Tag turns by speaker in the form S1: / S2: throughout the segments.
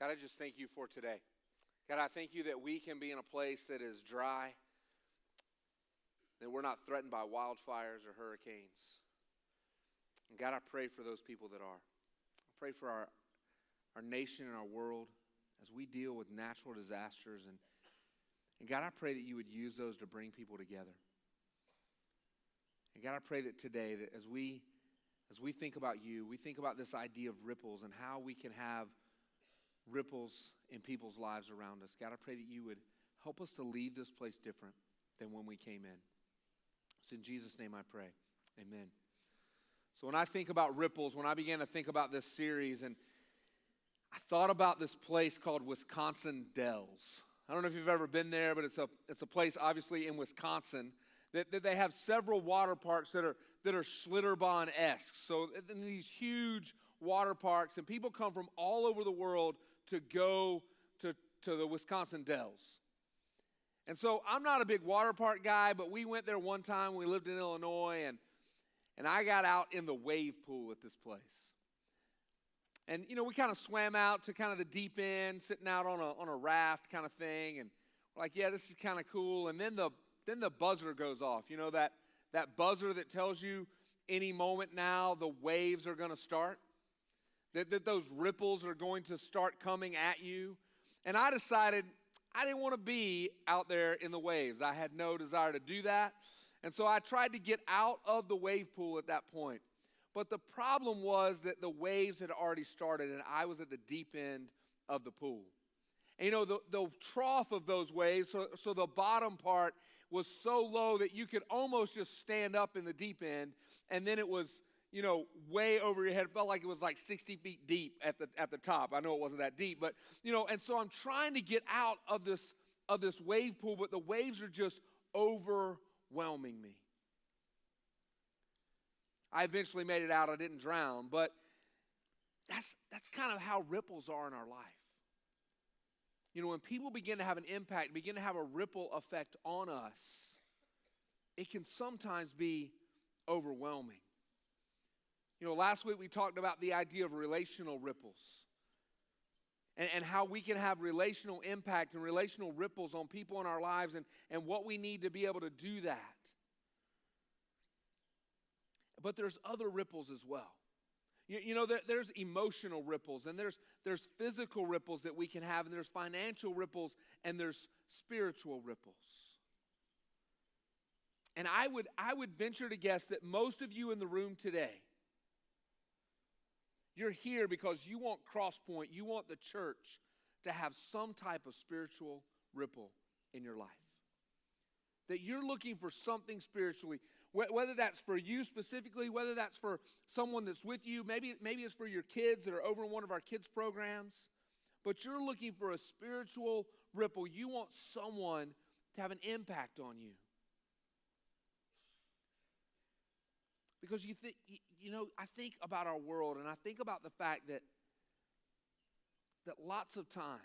S1: God, I just thank you for today. God, I thank you that we can be in a place that is dry, that we're not threatened by wildfires or hurricanes. And God, I pray for those people that are. I pray for our nation and our world as we deal with natural disasters. And God, I pray that you would use those to bring people together. And God, I pray that today, that as we think about you, we think about this idea of ripples and how we can have ripples in people's lives around us. God, I pray that you would help us to leave this place different than when we came in. So in Jesus' name I pray. Amen. So when I think about ripples, when I began to think about this series, and I thought about this place called Wisconsin Dells. I don't know if you've ever been there, but it's a place obviously in Wisconsin that they have several water parks that are Schlitterbahn-esque. So in these huge water parks, and people come from all over the world to go to the Wisconsin Dells. And so I'm not a big water park guy, but we went there one time when we lived in Illinois, and I got out in the wave pool at this place. And, you know, we kind of swam out to kind of the deep end, sitting out on a raft kind of thing, and we're like, yeah, this is kind of cool. And then the buzzer goes off, you know, that buzzer that tells you any moment now the waves are going to start, that those ripples are going to start coming at you. And I decided I didn't want to be out there in the waves. I had no desire to do that. And so I tried to get out of the wave pool at that point. But the problem was that the waves had already started and I was at the deep end of the pool. And you know, the trough of those waves, so the bottom part was so low that you could almost just stand up in the deep end, and then it was, you know, way over your head. It felt like it was like 60 feet deep at the top. I know it wasn't that deep, but, you know, and so I'm trying to get out of this wave pool, but the waves are just overwhelming me. I eventually made it out. I didn't drown, but that's kind of how ripples are in our life. You know, when people begin to have an impact, begin to have a ripple effect on us, it can sometimes be overwhelming. You know, last week we talked about the idea of relational ripples and how we can have relational impact and relational ripples on people in our lives and what we need to be able to do that. But there's other ripples as well. You know, there's emotional ripples, and there's physical ripples that we can have, and there's financial ripples, and there's spiritual ripples. And I would venture to guess that most of you in the room today, you're here because you want Crosspoint, you want the church to have some type of spiritual ripple in your life. That you're looking for something spiritually, whether that's for you specifically, whether that's for someone that's with you, maybe it's for your kids that are over in one of our kids' programs, but you're looking for a spiritual ripple. You want someone to have an impact on you. Because I think about our world, and I think about the fact that lots of times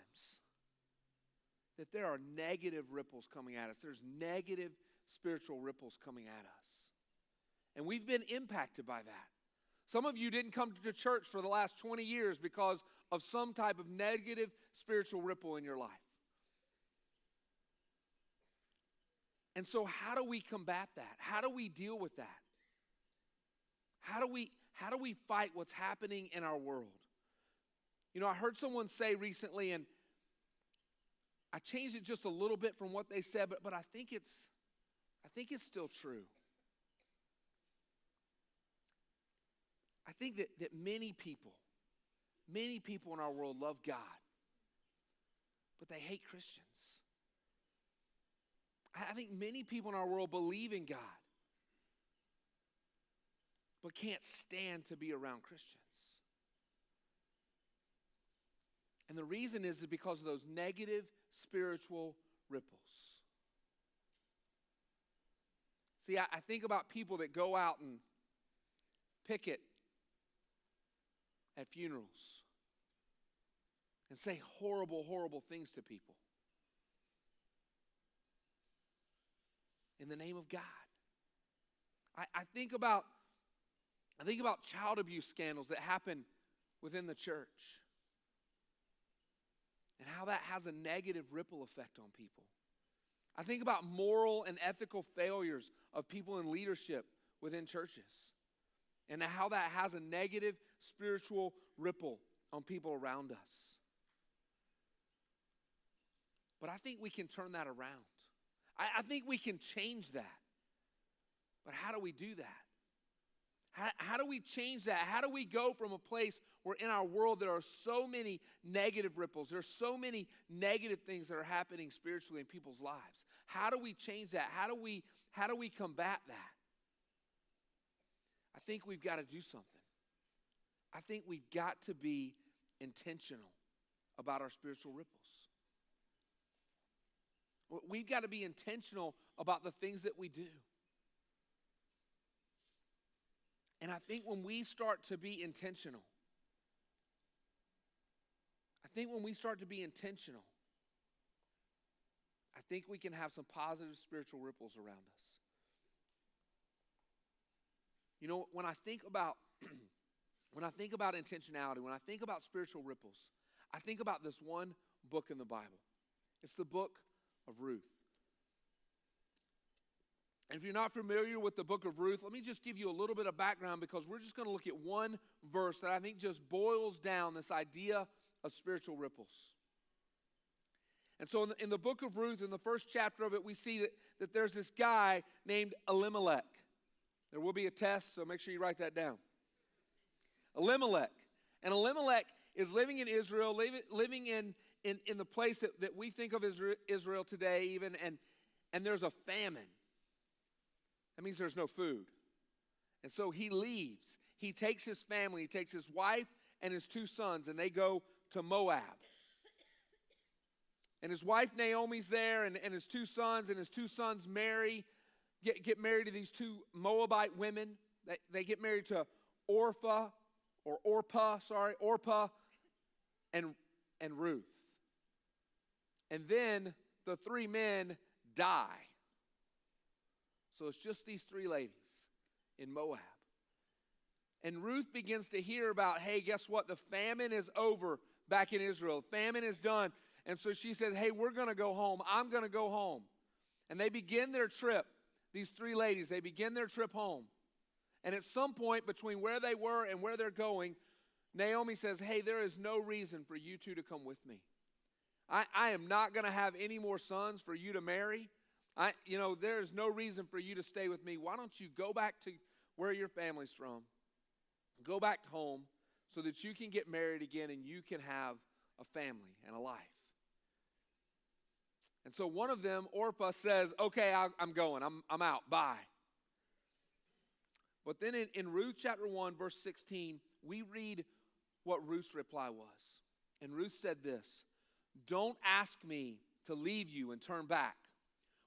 S1: that there are negative ripples coming at us. There's negative spiritual ripples coming at us. And we've been impacted by that. Some of you didn't come to church for the last 20 years because of some type of negative spiritual ripple in your life. And so how do we combat that? How do we deal with that? How do we fight what's happening in our world? You know, I heard someone say recently, and I changed it just a little bit from what they said, but I think it's still true. I think that many people in our world love God, but they hate Christians. I think many people in our world believe in God, but can't stand to be around Christians. And the reason is because of those negative spiritual ripples. See, I think about people that go out and picket at funerals and say horrible, horrible things to people in the name of God. I think about child abuse scandals that happen within the church. and how that has a negative ripple effect on people. I think about moral and ethical failures of people in leadership within churches and how that has a negative spiritual ripple on people around us. But I think we can turn that around. I think we can change that. But how do we do that? How do we change that? How do we go from a place where in our world there are so many negative ripples, there are so many negative things that are happening spiritually in people's lives? How do we change that? How do we combat that? I think we've got to do something. I think we've got to be intentional about our spiritual ripples. We've got to be intentional about the things that we do. And I think when we start to be intentional, I think we can have some positive spiritual ripples around us. You know, when I think about intentionality, when I think about spiritual ripples, I think about this one book in the Bible. It's the book of Ruth. And if you're not familiar with the book of Ruth, let me just give you a little bit of background, because we're just going to look at one verse that I think just boils down this idea of spiritual ripples. And so in the book of Ruth, in the first chapter of it, we see that there's this guy named Elimelech. There will be a test, so make sure you write that down. Elimelech. And Elimelech is living in Israel, living in the place that we think of as Israel today even, and there's a famine. That means there's no food. And so he leaves. He takes his family, he takes his wife and his 2 sons, and they go to Moab. And his wife Naomi's there, and his 2 sons, and his 2 sons get married to these 2 Moabite women. They get married to Orpah and Ruth. And then the 3 men die. So it's just these 3 ladies in Moab. And Ruth begins to hear about, hey, guess what? The famine is over back in Israel. The famine is done. And so she says, hey, we're going to go home. I'm going to go home. And they begin their trip. These 3 ladies, they begin their trip home. And at some point between where they were and where they're going, Naomi says, hey, there is no reason for you 2 to come with me. I am not going to have any more sons for you to marry. There's no reason for you to stay with me. Why don't you go back to where your family's from? Go back home so that you can get married again and you can have a family and a life. And so one of them, Orpah, says, okay, I'm going. I'm out. Bye. But then in Ruth chapter 1, verse 16, we read what Ruth's reply was. And Ruth said this, don't ask me to leave you and turn back.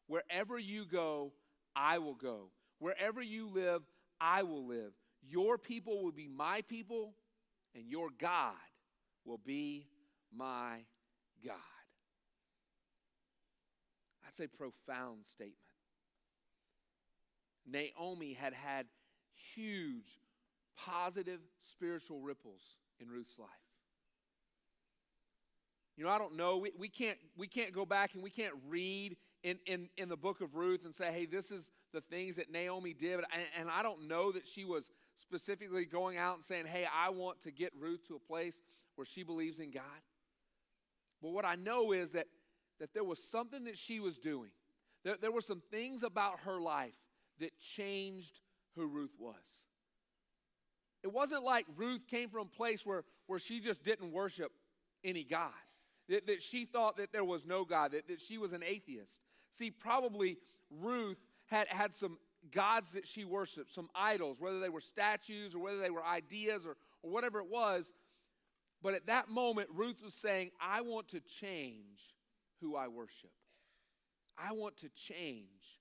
S1: Wherever you go, I will go. Wherever you live, I will live. Your people will be my people, and your God will be my God. That's a profound statement. Naomi had huge, positive spiritual ripples in Ruth's life. You know, I don't know. We can't go back and we can't read in the book of Ruth and say, hey, this is the things that Naomi did. And I don't know that she was specifically going out and saying, hey, I want to get Ruth to a place where she believes in God. But what I know is that there was something that she was doing. There were some things about her life that changed who Ruth was. It wasn't like Ruth came from a place where she just didn't worship any God. That she thought that there was no God, that she was an atheist. See, probably Ruth had some gods that she worshiped, some idols, whether they were statues or whether they were ideas or whatever it was. But at that moment, Ruth was saying, I want to change who I worship. I want to change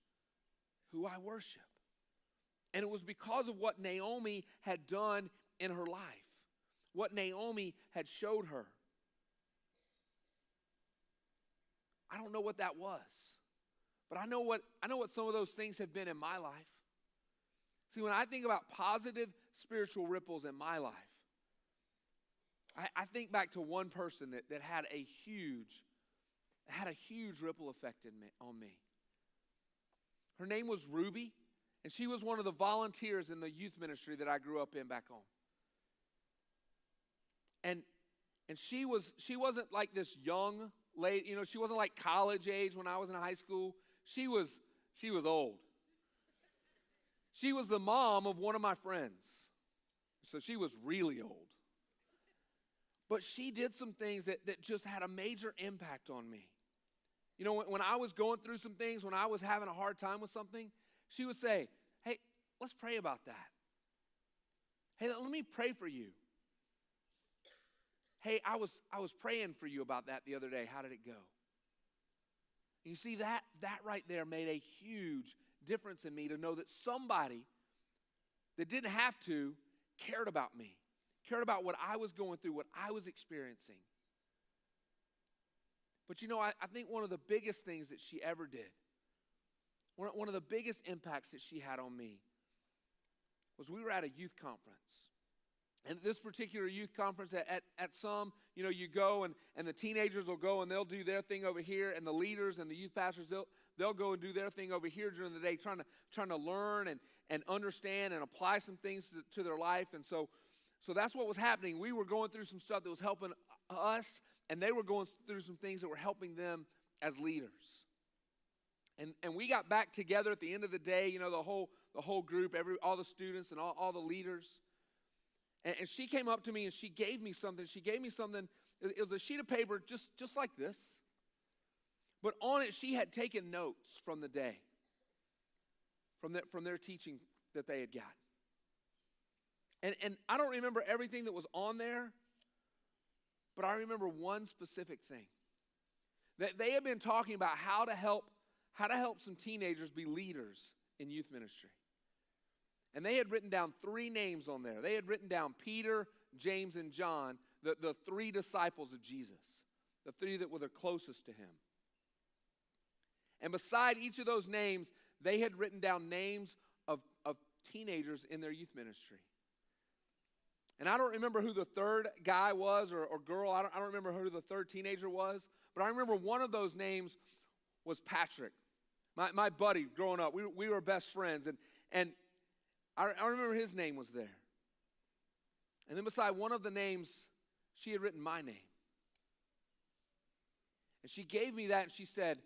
S1: who I worship. And it was because of what Naomi had done in her life, what Naomi had showed her. I don't know what that was, but I know what some of those things have been in my life. See, when I think about positive spiritual ripples in my life, I think back to one person that had a huge ripple effect on me. Her name was Ruby, and she was one of the volunteers in the youth ministry that I grew up in back home. And she wasn't like this young lady, she wasn't like college age when I was in high school. She was old. She was the mom of one of my friends. So she was really old. But she did some things that just had a major impact on me. When I was going through some things, when I was having a hard time with something, she would say, hey, let's pray about that. Hey, let me pray for you. Hey, I was praying for you about that the other day. How did it go? You see, that right there made a huge difference in me, to know that somebody that didn't have to cared about me, cared about what I was going through, what I was experiencing. But I think one of the biggest things that she ever did, one of the biggest impacts that she had on me, was we were at a youth conference. And at this particular youth conference, at some, you go and the teenagers will go and they'll do their thing over here, and the leaders and the youth pastors, they'll go and do their thing over here during the day, trying to learn and understand and apply some things to their life. And so that's what was happening. We were going through some stuff that was helping us, and they were going through some things that were helping them as leaders. And we got back together at the end of the day, the whole group, all the students and all the leaders. And she came up to me and she gave me something. It was a sheet of paper just like this. But on it, she had taken notes from the day, from their teaching that they had gotten. And I don't remember everything that was on there, but I remember one specific thing. That they had been talking about how to help some teenagers be leaders in youth ministry. And they had written down 3 names on there. They had written down Peter, James, and John, the 3 disciples of Jesus, the 3 that were the closest to him. And beside each of those names, they had written down names of teenagers in their youth ministry. And I don't remember who the third guy was or girl. I don't remember who the third teenager was. But I remember one of those names was Patrick, my buddy growing up. We were best friends. And I remember his name was there. And then beside one of the names, she had written my name. And she gave me that and she said,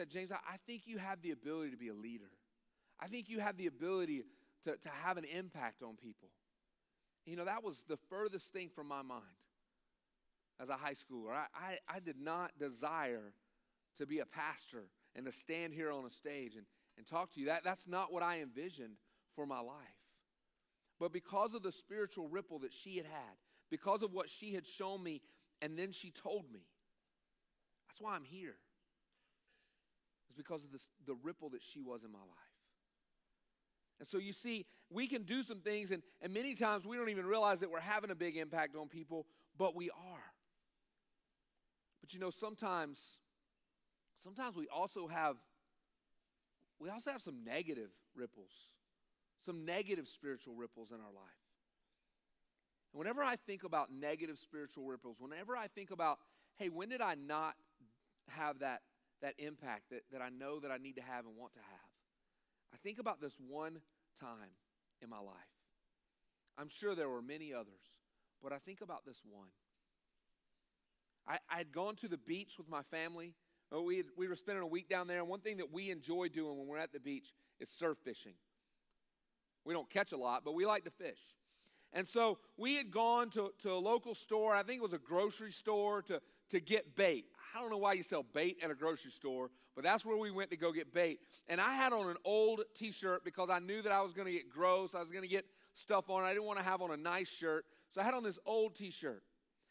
S1: James, I think you have the ability to be a leader. I think you have the ability to have an impact on people. That was the furthest thing from my mind as a high schooler. I did not desire to be a pastor and to stand here on a stage and talk to you. That's not what I envisioned for my life. But because of the spiritual ripple that she had, because of what she had shown me, and then she told me, that's why I'm here. It's because of the ripple that she was in my life. And so you see, we can do some things, and many times we don't even realize that we're having a big impact on people, but we are. But sometimes we also have some negative ripples, some negative spiritual ripples in our life. And whenever I think about negative spiritual ripples, whenever I think about, hey, when did I not have that impact that I know that I need to have and want to have, I think about this one time in my life. I'm sure there were many others, but I think about this one. I had gone to the beach with my family. We were spending a week down there, and one thing that we enjoy doing when we're at the beach is surf fishing. We don't catch a lot, but we like to fish. And so we had gone to a local store, I think it was a grocery store, to get bait. I don't know why you sell bait at a grocery store, but that's where we went to go get bait. And I had on an old t-shirt because I knew that I was going to get gross. I was going to get stuff on it. I didn't want to have on a nice shirt. So I had on this old t-shirt.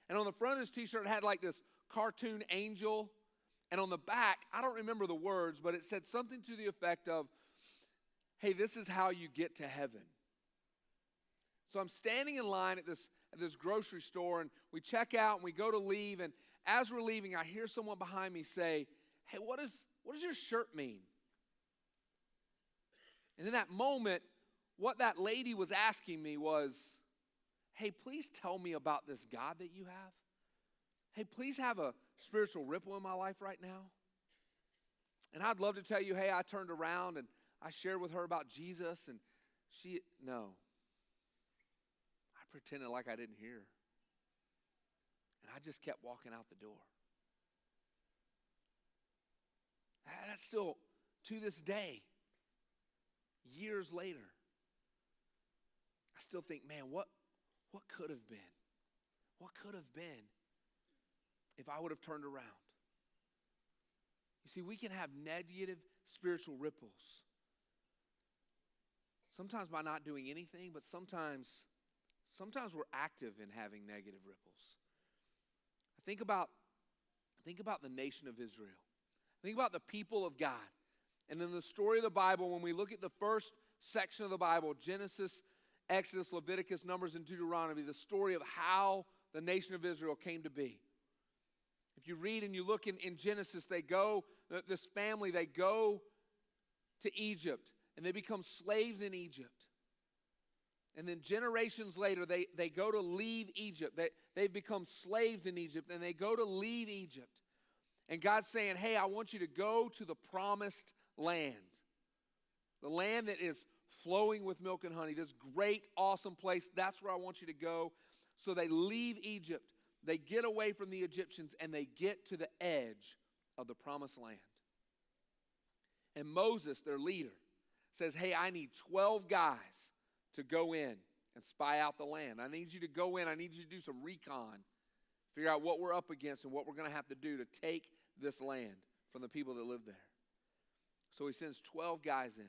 S1: And on the front of this t-shirt, it had like this cartoon angel. And on the back, I don't remember the words, but it said something to the effect of, hey, this is how you get to heaven. So I'm standing in line at this grocery store, and we check out and we go to leave, and as we're leaving, I hear someone behind me say, hey, what does your shirt mean? And in that moment, what that lady was asking me was, hey, please tell me about this God that you have. Hey, please have a spiritual ripple in my life right now. And I'd love to tell you, hey, I turned around and I shared with her about Jesus, and no. I pretended like I didn't hear. And I just kept walking out the door. That's still, to this day, years later, I still think, man, what could have been? What could have been if I would have turned around? You see, we can have negative spiritual ripples. Sometimes by not doing anything, but sometimes we're active in having negative ripples. Think about the nation of Israel. Think about the people of God. And in the story of the Bible, when we look at the first section of the Bible, Genesis, Exodus, Leviticus, Numbers, and Deuteronomy, the story of how the nation of Israel came to be. If you read and you look in Genesis, this family, they go to Egypt, and they become slaves in Egypt. And then generations later, they go to leave Egypt. They've become slaves in Egypt, and they go to leave Egypt. And God's saying, hey, I want you to go to the promised land. The land that is flowing with milk and honey. This great, awesome place. That's where I want you to go. So they leave Egypt. They get away from the Egyptians, and they get to the edge of the promised land. And Moses, their leader, says, hey, I need 12 guys to go in and spy out the land. I need you to go in. I need you to do some recon. Figure out what we're up against and what we're going to have to do to take this land from the people that live there. So he sends 12 guys in.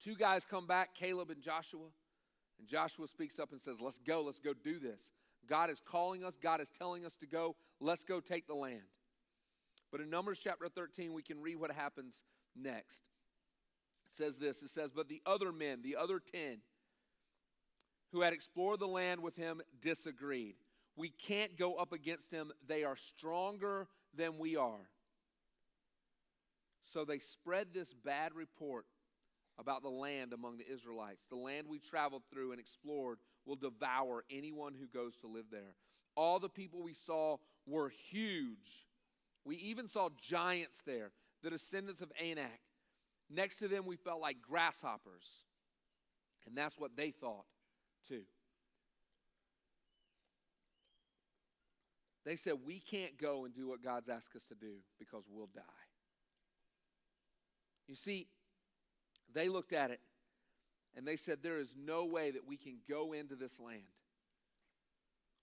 S1: 2 guys come back, Caleb and Joshua. And Joshua speaks up and says, let's go do this. God is calling us. God is telling us to go. Let's go take the land. But in Numbers chapter 13, we can read what happens next. It says this, it says, but the other men, the other 10, who had explored the land with him disagreed. We can't go up against them. They are stronger than we are. So they spread this bad report about the land among the Israelites. The land we traveled through and explored will devour anyone who goes to live there. All the people we saw were huge. We even saw giants there, the descendants of Anak. Next to them, we felt like grasshoppers. And that's what they thought, too. They said, we can't go and do what God's asked us to do because we'll die. You see, they looked at it and they said, there is no way that we can go into this land.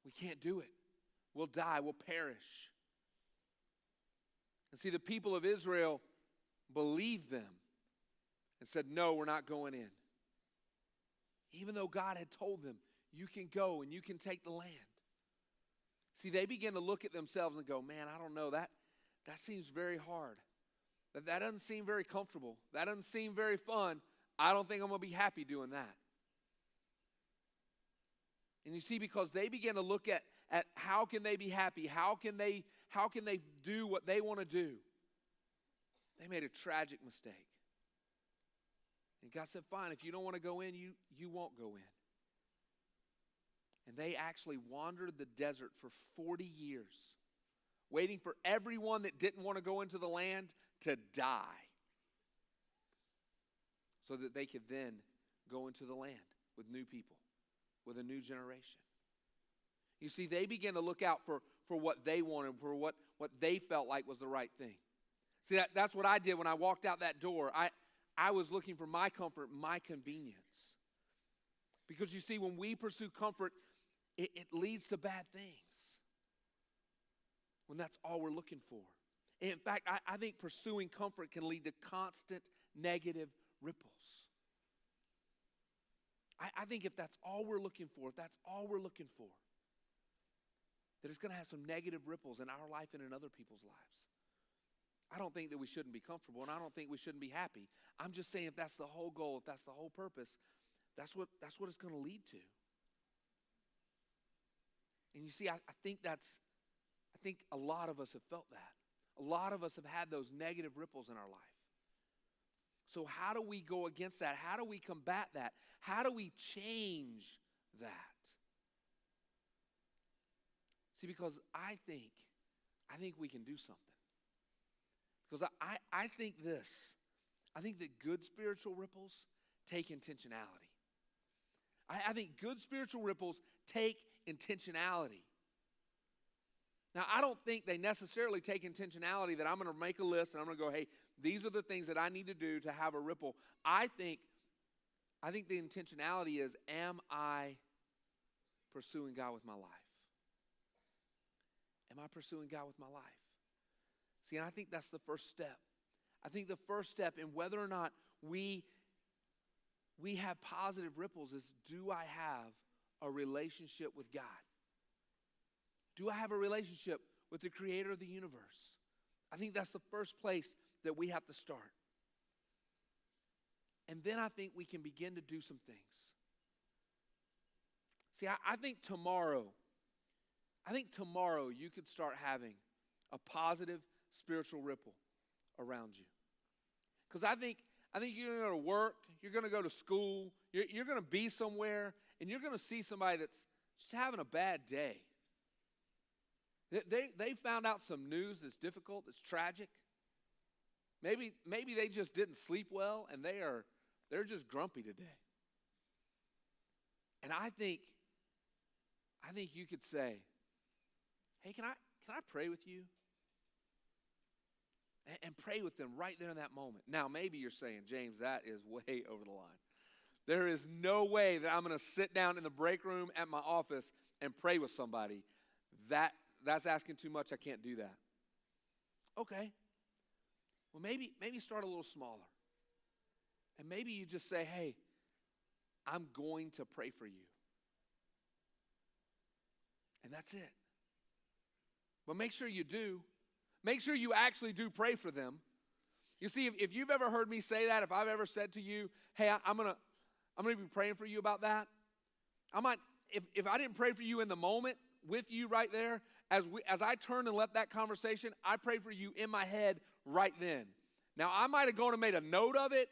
S1: We can't do it. We'll die. We'll perish. And see, the people of Israel believed them and said, no, we're not going in. Even though God had told them, you can go and you can take the land. See, they began to look at themselves and go, man, I don't know, that seems very hard. That doesn't seem very comfortable. That doesn't seem very fun. I don't think I'm going to be happy doing that. And you see, because they began to look at how can they be happy? How can they do what they want to do? They made a tragic mistake. And God said, fine, if you don't want to go in, you won't go in. And they actually wandered the desert for 40 years, waiting for everyone that didn't want to go into the land to die, so that they could then go into the land with new people, with a new generation. You see, they began to look out for what they wanted, for what they felt like was the right thing. See, that's what I did when I walked out that door. I was looking for my comfort, my convenience. Because you see, when we pursue comfort, it leads to bad things. When that's all we're looking for. In fact, I think pursuing comfort can lead to constant negative ripples. I think if that's all we're looking for, that it's going to have some negative ripples in our life and in other people's lives. I don't think that we shouldn't be comfortable, and I don't think we shouldn't be happy. I'm just saying if that's the whole goal, if that's the whole purpose, that's what it's going to lead to. And you see, I think a lot of us have felt that. A lot of us have had those negative ripples in our life. So how do we go against that? How do we combat that? How do we change that? See, because I think we can do something. Because I think this. I think that good spiritual ripples take intentionality. I think good spiritual ripples take intentionality. Now, I don't think they necessarily take intentionality that I'm going to make a list and I'm going to go, hey, these are the things that I need to do to have a ripple. I think the intentionality is, am I pursuing God with my life? Am I pursuing God with my life? See, and I think that's the first step. I think the first step in whether or not we have positive ripples is, do I have a relationship with God? Do I have a relationship with the creator of the universe? I think that's the first place that we have to start. And then I think we can begin to do some things. See, I think tomorrow you could start having a positive spiritual ripple around you. Because I think you're going to work, you're going to go to school, you're going to be somewhere, and you're going to see somebody that's just having a bad day. They found out some news that's difficult, that's tragic. Maybe they just didn't sleep well, and they're just grumpy today. And I think you could say, hey, can I pray with you? And pray with them right there in that moment. Now, maybe you're saying, James, that is way over the line. There is no way that I'm going to sit down in the break room at my office and pray with somebody. That's asking too much. I can't do that. Okay. Well, maybe start a little smaller. And maybe you just say, hey, I'm going to pray for you. And that's it. But make sure you do. Make sure you actually do pray for them. You see, if you've ever heard me say that, if I've ever said to you, hey, I'm gonna be praying for you about that, I might, if I didn't pray for you in the moment with you right there, as I turn and left that conversation, I pray for you in my head right then. Now, I might have gone and made a note of it,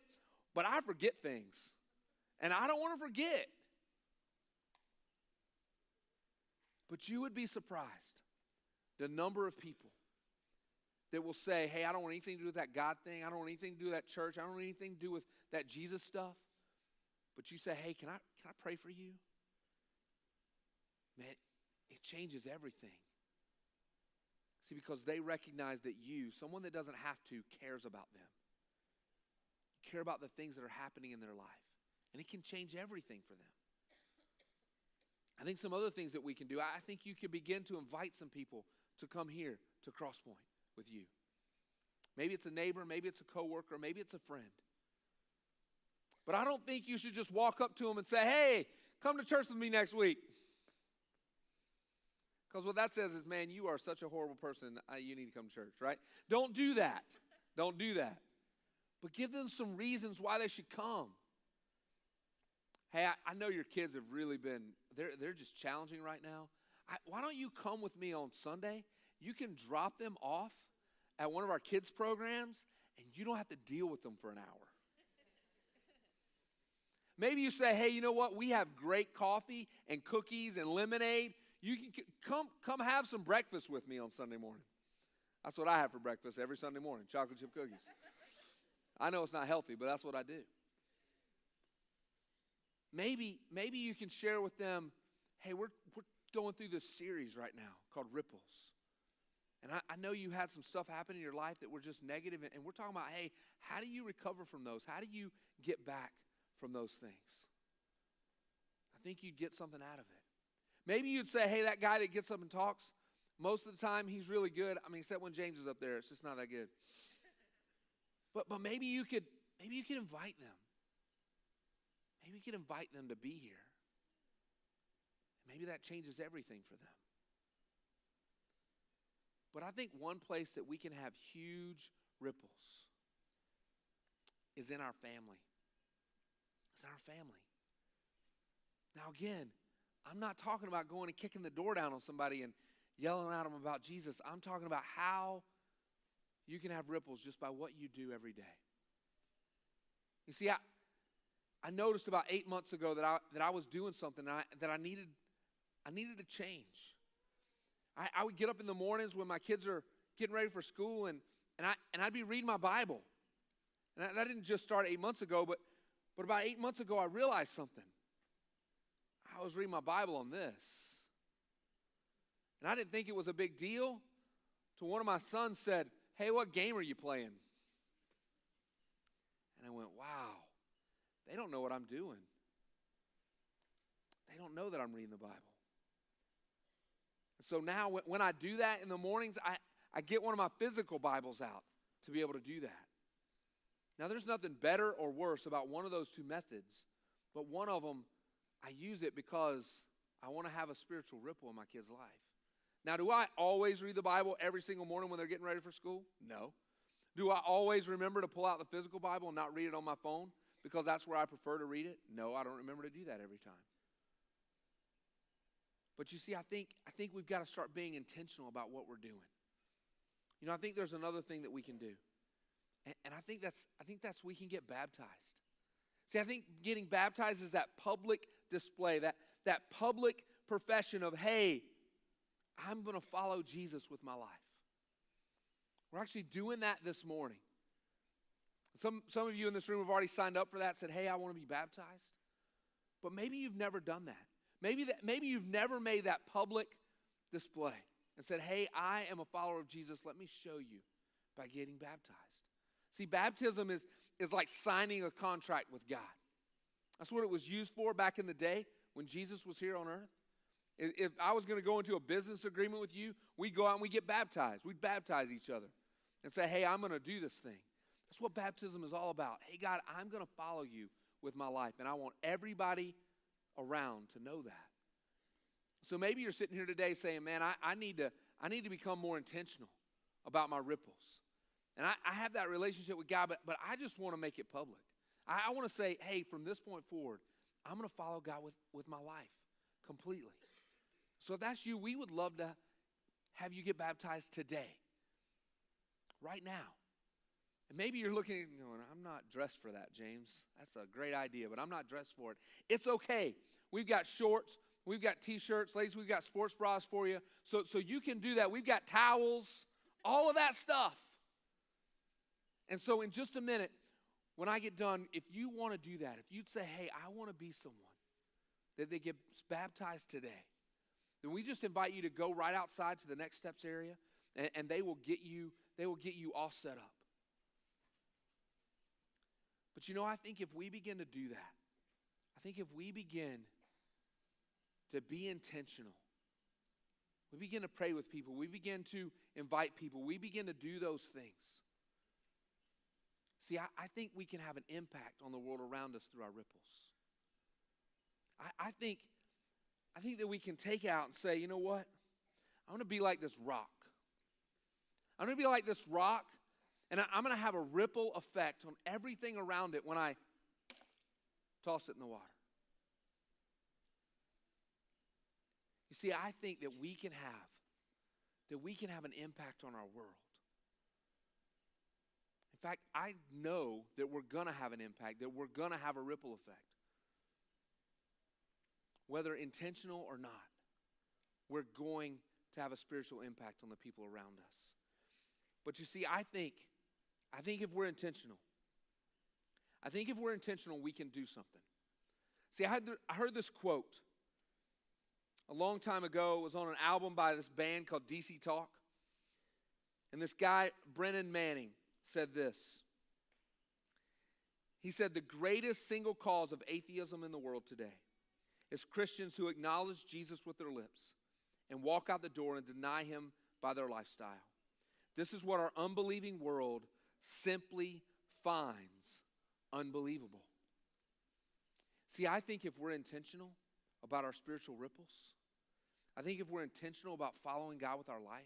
S1: but I forget things. And I don't want to forget. But you would be surprised the number of people that will say, hey, I don't want anything to do with that God thing. I don't want anything to do with that church. I don't want anything to do with that Jesus stuff. But you say, hey, can I pray for you? Man, it changes everything. See, because they recognize that you, someone that doesn't have to, cares about them. You care about the things that are happening in their life. And it can change everything for them. I think some other things that we can do, I think you can begin to invite some people to come here to Crosspoint with you. Maybe it's a neighbor, maybe it's a coworker, maybe it's a friend. But I don't think you should just walk up to them and say, hey, come to church with me next week. Because what that says is, man, you are such a horrible person, you need to come to church, right? Don't do that. Don't do that. But give them some reasons why they should come. Hey, I know your kids have really been, they're just challenging right now. Why don't you come with me on Sunday? You can drop them off at one of our kids' programs, and you don't have to deal with them for an hour. Maybe you say, hey, you know what? We have great coffee and cookies and lemonade. You can come have some breakfast with me on Sunday morning. That's what I have for breakfast every Sunday morning, chocolate chip cookies. I know it's not healthy, but that's what I do. Maybe you can share with them, hey, we're going through this series right now called Ripples. And I know you had some stuff happen in your life that were just negative, and we're talking about, hey, how do you recover from those? How do you get back from those things? I think you'd get something out of it. Maybe you'd say, hey, that guy that gets up and talks, most of the time he's really good. I mean, except when James is up there, it's just not that good. But maybe you could invite them. Maybe you could invite them to be here. Maybe that changes everything for them. But I think one place that we can have huge ripples is in our family. It's in our family. Now again, I'm not talking about going and kicking the door down on somebody and yelling at them about Jesus. I'm talking about how you can have ripples just by what you do every day. You see, I noticed about 8 months ago that I was doing something that I needed to change. I would get up in the mornings when my kids are getting ready for school, and I'd be reading my Bible. And that didn't just start 8 months ago, but about 8 months ago, I realized something. I was reading my Bible on this. And I didn't think it was a big deal till one of my sons said, "Hey, what game are you playing?" And I went, wow, they don't know what I'm doing. They don't know that I'm reading the Bible. And so now when I do that in the mornings, I get one of my physical Bibles out to be able to do that. Now, there's nothing better or worse about one of those two methods, but one of them, I use it because I want to have a spiritual ripple in my kid's life. Now, do I always read the Bible every single morning when they're getting ready for school? No. Do I always remember to pull out the physical Bible and not read it on my phone because that's where I prefer to read it? No, I don't remember to do that every time. But you see, I think we've got to start being intentional about what we're doing. You know, I think there's another thing that we can do. And I think that's we can get baptized. See, I think getting baptized is that public display, that public profession of, hey, I'm going to follow Jesus with my life. We're actually doing that this morning. Some of you in this room have already signed up for that, said, hey, I want to be baptized. But maybe you've never done that. Maybe you've never made that public display and said, hey, I am a follower of Jesus. Let me show you by getting baptized. See, baptism is like signing a contract with God. That's what it was used for back in the day when Jesus was here on earth. If I was going to go into a business agreement with you, we'd go out and we'd get baptized. We'd baptize each other and say, hey, I'm going to do this thing. That's what baptism is all about. Hey, God, I'm going to follow you with my life, and I want everybody around to know that. So maybe you're sitting here today saying, man, I need to become more intentional about my ripples. And I have that relationship with God, but I just want to make it public. I want to say, hey, from this point forward, I'm going to follow God with my life completely. So if that's you, we would love to have you get baptized today, right now. And maybe you're looking and going, I'm not dressed for that, James. That's a great idea, but I'm not dressed for it. It's okay. We've got shorts. We've got T-shirts. Ladies, we've got sports bras for you. So you can do that. We've got towels, all of that stuff. And so in just a minute, when I get done, if you want to do that, if you'd say, hey, I want to be someone that they get baptized today, then we just invite you to go right outside to the Next Steps area, and they will get you all set up. But you know, I think if we begin to do that, I think if we begin to be intentional, we begin to pray with people, we begin to invite people, we begin to do those things. See, I think we can have an impact on the world around us through our ripples. I think that we can take out and say, you know what? I'm going to be like this rock. I'm going to be like this rock, and I'm going to have a ripple effect on everything around it when I toss it in the water. You see, I think that we can have an impact on our world. In fact, I know that we're going to have an impact, that we're going to have a ripple effect. Whether intentional or not, we're going to have a spiritual impact on the people around us. But you see, I think if we're intentional, we can do something. See, I heard this quote a long time ago. It was on an album by this band called DC Talk. And this guy, Brennan Manning, said this. He said, the greatest single cause of atheism in the world today is Christians who acknowledge Jesus with their lips and walk out the door and deny him by their lifestyle. This is what our unbelieving world simply finds unbelievable. See, I think if we're intentional about our spiritual ripples, I think if we're intentional about following God with our life,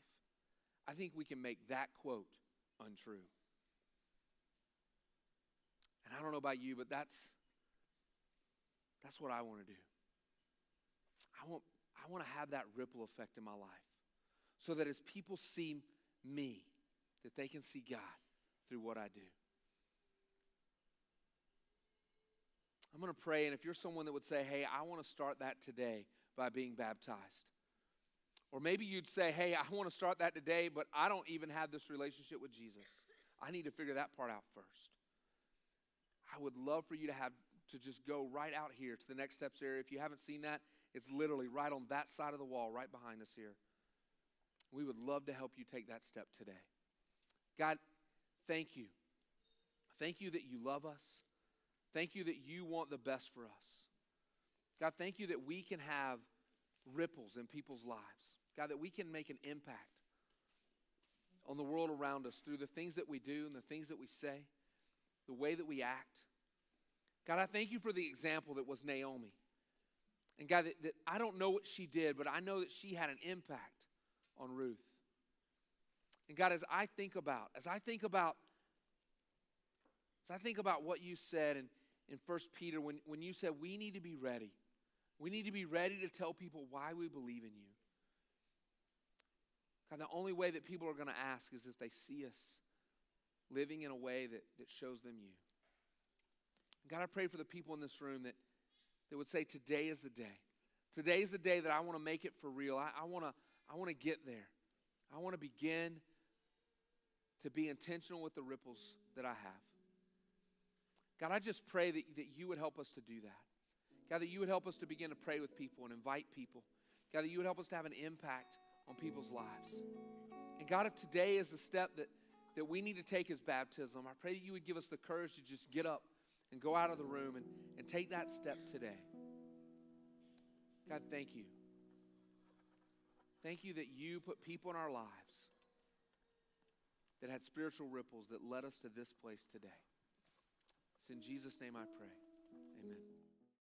S1: I think we can make that quote untrue. And I don't know about you, but that's what I want to do. I want to have that ripple effect in my life so that as people see me, that they can see God through what I do. I'm going to pray, and if you're someone that would say, hey, I want to start that today by being baptized, Or maybe you'd say, hey, I want to start that today, but I don't even have this relationship with Jesus. I need to figure that part out first. I would love for you to just go right out here to the Next Steps area. If you haven't seen that, it's literally right on that side of the wall, right behind us here. We would love to help you take that step today. God, thank you. Thank you that you love us. Thank you that you want the best for us. God, thank you that we can have ripples in people's lives. God, that we can make an impact on the world around us through the things that we do and the things that we say, the way that we act. God, I thank you for the example that was Naomi. And God, that I don't know what she did, but I know that she had an impact on Ruth. And God, as I think about what you said in 1 Peter, when you said we need to be ready. We need to be ready to tell people why we believe in you. God, the only way that people are going to ask is if they see us living in a way that shows them you. God, I pray for the people in this room that would say, today is the day. Today is the day that I want to make it for real. I want to get there. I want to begin to be intentional with the ripples that I have. God, I just pray that you would help us to do that. God, that you would help us to begin to pray with people and invite people. God, that you would help us to have an impact on people's lives. And God, if today is the step that we need to take as baptism, I pray that you would give us the courage to just get up and go out of the room and take that step today. God, thank you. Thank you that you put people in our lives that had spiritual ripples that led us to this place today. It's in Jesus' name I pray. Amen.